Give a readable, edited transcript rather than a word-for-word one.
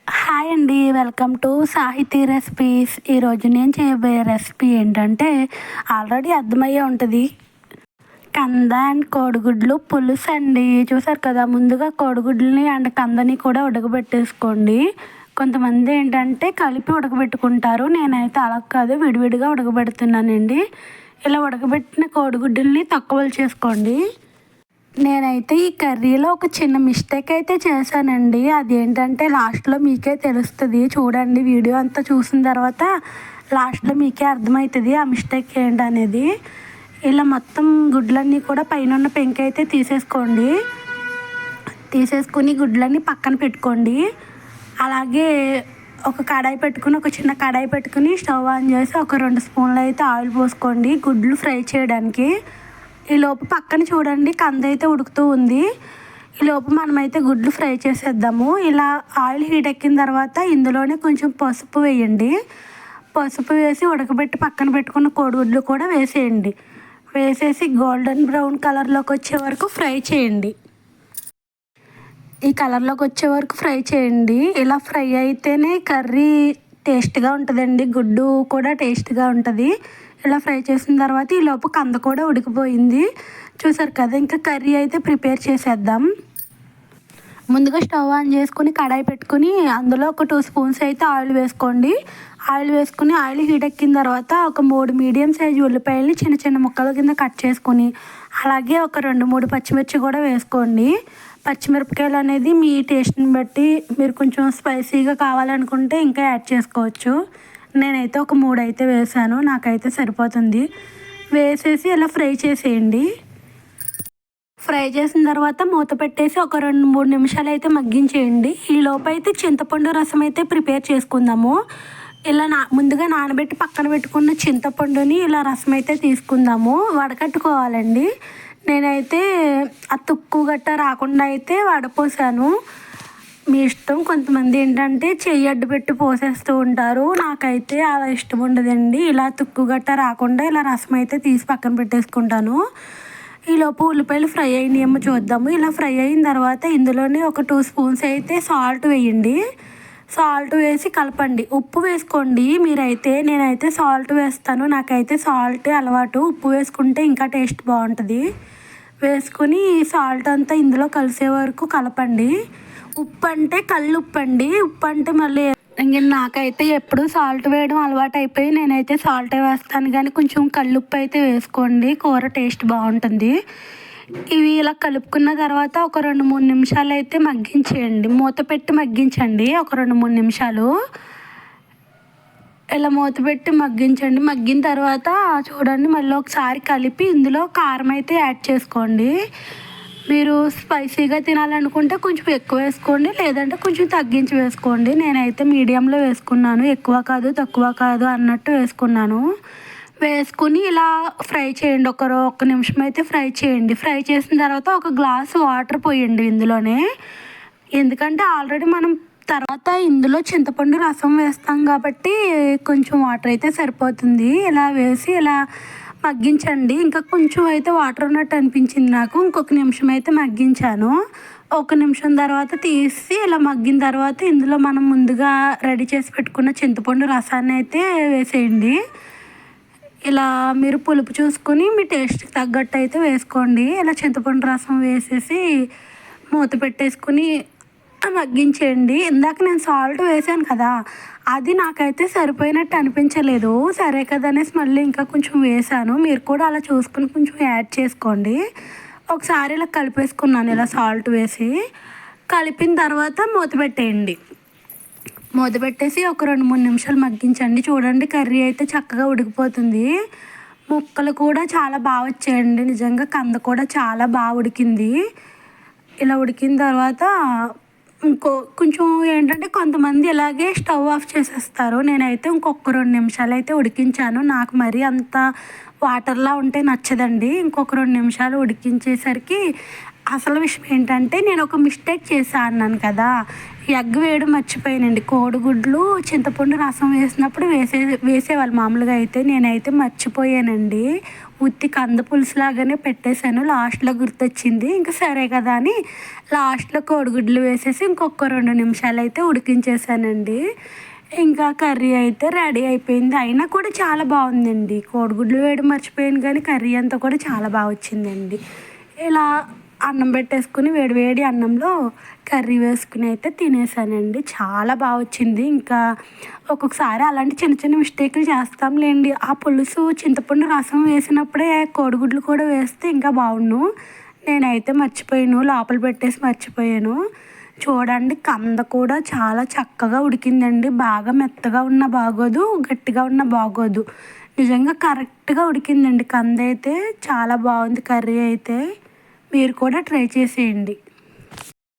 Hi అండి. Welcome to సాహితీ recipes. ఈరోజు నేను చేయబోయే రెసిపీ ఏంటంటే ఆల్రెడీ అర్థమయ్యే ఉంటుంది. కంద అండ్ కోడిగుడ్లు పులుసు అండి. చూసారు కదా, ముందుగా కోడిగుడ్లని అండ్ కందని కూడా ఉడకబెట్టేసుకోండి. కొంతమంది ఏంటంటే కలిపి ఉడకబెట్టుకుంటారు. నేనైతే అలా కాదు, విడివిడిగా ఉడకబెడుతున్నానండి. ఇలా ఉడకబెట్టిన కోడిగుడ్డుల్ని తక్కువలు చేసుకోండి. నేనైతే ఈ కర్రీలో ఒక చిన్న మిస్టేక్ అయితే చేశానండి. అదేంటంటే లాస్ట్లో మీకే తెలుస్తుంది. చూడండి, వీడియో అంతా చూసిన తర్వాత లాస్ట్లో మీకే అర్థమవుతుంది ఆ మిస్టేక్ ఏంటనేది. ఇలా మొత్తం గుడ్లన్నీ కూడా పైన ఉన్న పెంక అయితే తీసేసుకుని గుడ్లన్నీ పక్కన పెట్టుకోండి. అలాగే ఒక కడాయి పెట్టుకుని, ఒక చిన్న కడాయి పెట్టుకుని స్టవ్ ఆన్ చేసి ఒక 2 స్పూన్లు అయితే ఆయిల్ పోసుకోండి గుడ్లు ఫ్రై చేయడానికి. ఈలోపు పక్కన చూడండి, కంద అయితే ఉడుకుతూ ఉంది. ఈలోపు మనమైతే గుడ్లు ఫ్రై చేసేద్దాము. ఇలా ఆయిల్ హీట్ ఎక్కిన తర్వాత ఇందులోనే కొంచెం పసుపు వేయండి. పసుపు వేసి ఉడకబెట్టి పక్కన పెట్టుకున్న కోడిగుడ్లు కూడా వేసేయండి. వేసేసి గోల్డెన్ బ్రౌన్ కలర్లోకి వచ్చే వరకు ఫ్రై చేయండి. ఈ కలర్లోకి వచ్చే వరకు ఫ్రై చేయండి. ఇలా ఫ్రై అయితేనే కర్రీ టేస్ట్గా ఉంటుందండి. గుడ్డు కూడా టేస్ట్గా ఉంటుంది. ఇలా ఫ్రై చేసిన తర్వాత ఈలోపు కంద కూడా ఉడికిపోయింది. చూసారు కదా, ఇంకా కర్రీ అయితే ప్రిపేర్ చేసేద్దాం. ముందుగా స్టవ్ ఆన్ చేసుకుని కడాయి పెట్టుకుని అందులో ఒక 2 స్పూన్స్ అయితే ఆయిల్ వేసుకోండి. ఆయిల్ వేసుకుని ఆయిల్ హీట్ ఎక్కిన తర్వాత ఒక 3 మీడియం సైజు ఉల్లిపాయలని చిన్న చిన్న ముక్కల కింద కట్ చేసుకుని, అలాగే ఒక 2-3 పచ్చిమిర్చి కూడా వేసుకోండి. పచ్చిమిరపకాయలు అనేది మీ టేస్ట్ని బట్టి, మీరు కొంచెం స్పైసీగా కావాలనుకుంటే ఇంకా యాడ్ చేసుకోవచ్చు. నేనైతే ఒక 3 అయితే వేసాను, నాకైతే సరిపోతుంది. వేసేసి ఇలా ఫ్రై చేసేయండి. ఫ్రై చేసిన తర్వాత మూత పెట్టేసి ఒక 2-3 నిమిషాలు అయితే మగ్గించేయండి. ఈ లోపు అయితే చింతపండు రసం అయితే ప్రిపేర్ చేసుకుందాము. ఇలా ముందుగా నానబెట్టి పక్కన పెట్టుకున్న చింతపండుని ఇలా రసం అయితే తీసుకుందాము. వడకట్టుకోవాలండి. నేనైతే ఆ తుక్కు గట్ట రాకుండా అయితే వడపోసాను. మీ ఇష్టం. కొంతమంది ఏంటంటే చెయ్యి అడ్డు పెట్టి పోసేస్తూ ఉంటారు. నాకైతే అలా ఇష్టం ఉండదండి. ఇలా తుక్కు గట్ట రాకుండా ఇలా రసం అయితే తీసి పక్కన పెట్టేసుకుంటాను. ఈలోపు ఉల్లిపాయలు ఫ్రై అయినాయేమో చూద్దాము. ఇలా ఫ్రై అయిన తర్వాత ఇందులోనే ఒక 2 స్పూన్స్ అయితే సాల్ట్ వేయండి. సాల్ట్ వేసి కలపండి. ఉప్పు వేసుకోండి మీరైతే. నేనైతే సాల్ట్ వేస్తాను, నాకైతే సాల్ట్ అలవాటు. ఉప్పు వేసుకుంటే ఇంకా టేస్ట్ బాగుంటుంది. వేసుకుని సాల్ట్ అంతా ఇందులో కలిసే వరకు కలపండి. ఉప్పు అంటే కల్లుప్పు అండి. ఉప్పు అంటే మళ్ళీ ఇంక నాకైతే ఎప్పుడు సాల్ట్ వేయడం అలవాటు అయిపోయి నేనైతే సాల్టే వేస్తాను, కానీ కొంచెం కల్లుప్పు అయితే వేసుకోండి, కూర టేస్ట్ బాగుంటుంది. ఇవి ఇలా కలుపుకున్న తర్వాత ఒక 2-3 నిమిషాలు అయితే మగ్గించేయండి. మూత పెట్టి మగ్గించండి ఒక 2-3 నిమిషాలు. ఇలా మూత పెట్టి మగ్గించండి. మగ్గిన తర్వాత చూడండి, మళ్ళీ ఒకసారి కలిపి ఇందులో కారం అయితే యాడ్ చేసుకోండి. మీరు స్పైసీగా తినాలనుకుంటే కొంచెం ఎక్కువ వేసుకోండి, లేదంటే కొంచెం తగ్గించి వేసుకోండి. నేనైతే మీడియంలో వేసుకున్నాను, ఎక్కువ కాదు తక్కువ కాదు అన్నట్టు వేసుకున్నాను. వేసుకుని ఇలా ఫ్రై చేయండి. ఒక్క నిమిషం అయితే ఫ్రై చేయండి. ఫ్రై చేసిన తర్వాత ఒక గ్లాసు వాటర్ పోయండి ఇందులోనే. ఎందుకంటే ఆల్రెడీ మనం తర్వాత ఇందులో చింతపండు రసం వేస్తాం కాబట్టి కొంచెం వాటర్ అయితే సరిపోతుంది. ఇలా వేసి ఇలా మగ్గించండి. ఇంకా కొంచెం అయితే వాటర్ ఉన్నట్టు అనిపించింది నాకు. ఇంకొక నిమిషం అయితే మగ్గించాను. ఒక నిమిషం తర్వాత తీసి ఇలా మగ్గిన తర్వాత ఇందులో మనం ముందుగా రెడీ చేసి పెట్టుకున్న చింతపండు రసాన్ని అయితే వేసేయండి. ఇలా మీరు పులుపు చూసుకొని మీ టేస్ట్కి తగ్గట్టు అయితే వేసుకోండి. ఇలా చింతపండు రసం వేసేసి మూత పెట్టేసుకుని మగ్గించేయండి. ఇందాక నేను సాల్ట్ వేసాను కదా, అది నాకైతే సరిపోయినట్టు అనిపించలేదు. సరే కదా అనేసి మళ్ళీ ఇంకా కొంచెం వేసాను. మీరు కూడా అలా చూసుకుని కొంచెం యాడ్ చేసుకోండి. ఒకసారి ఇలా కలిపేసుకున్నాను ఇలా సాల్ట్ వేసి. కలిపిన తర్వాత మూత పెట్టేయండి. మూత పెట్టేసి ఒక 2-3 నిమిషాలు మగ్గించండి. చూడండి, కర్రీ అయితే చక్కగా ఉడికిపోతుంది. ముక్కలు కూడా చాలా బాగా వచ్చాయండి. నిజంగా కంద కూడా చాలా బాగా ఉడికింది. ఇలా ఉడికిన తర్వాత కొంచెం ఏంటంటే కొంతమంది ఇలాగే స్టవ్ ఆఫ్ చేసేస్తారు. నేనైతే ఇంకొక 2 నిమిషాలు అయితే ఉడికించాను. నాకు మరీ అంత వాటర్లా ఉంటే నచ్చదండి. ఇంకొక 2 నిమిషాలు ఉడికించేసరికి అసలు విషయం ఏంటంటే నేను ఒక మిస్టేక్ చేశా అన్నాను కదా, ఎగ్ వేయడం మర్చిపోయానండి. కోడిగుడ్లు చింతపండు రసం వేసినప్పుడు వేసేవాళ్ళు మామూలుగా అయితే. నేనైతే మర్చిపోయానండి. ఉత్తి కంద పులుసు లాగానే పెట్టేశాను. లాస్ట్లో గుర్తొచ్చింది. ఇంక సరే కదా అని లాస్ట్లో కోడిగుడ్లు వేసేసి ఇంకొక 2 నిమిషాలు అయితే ఉడికించేసానండి. ఇంకా కర్రీ అయితే రెడీ అయిపోయింది. అయినా కూడా చాలా బాగుందండి. కోడిగుడ్లు వేయడం మర్చిపోయాను కానీ కర్రీ అంతా కూడా చాలా బాగా వచ్చిందండి. ఇలా అన్నం పెట్టేసుకుని వేడి వేడి అన్నంలో కర్రీ వేసుకుని అయితే తినేసానండి. చాలా బాగా వచ్చింది. ఇంకా ఒక్కొక్కసారి అలాంటి చిన్న చిన్న మిస్టేకులు చేస్తాంలేండి. ఆ పులుసు చింతపండు రసం వేసినప్పుడే కోడిగుడ్లు కూడా వేస్తే ఇంకా బాగుండు. నేనైతే మర్చిపోయాను, లోపల పెట్టేసి మర్చిపోయాను. చూడండి, కంద కూడా చాలా చక్కగా ఉడికిందండి. బాగా మెత్తగా ఉన్న బాగోదు, గట్టిగా ఉన్న బాగోదు. నిజంగా కరెక్ట్గా ఉడికిందండి కంద అయితే. చాలా బాగుంది కర్రీ అయితే. మీరు కూడా ట్రై చేసేయండి.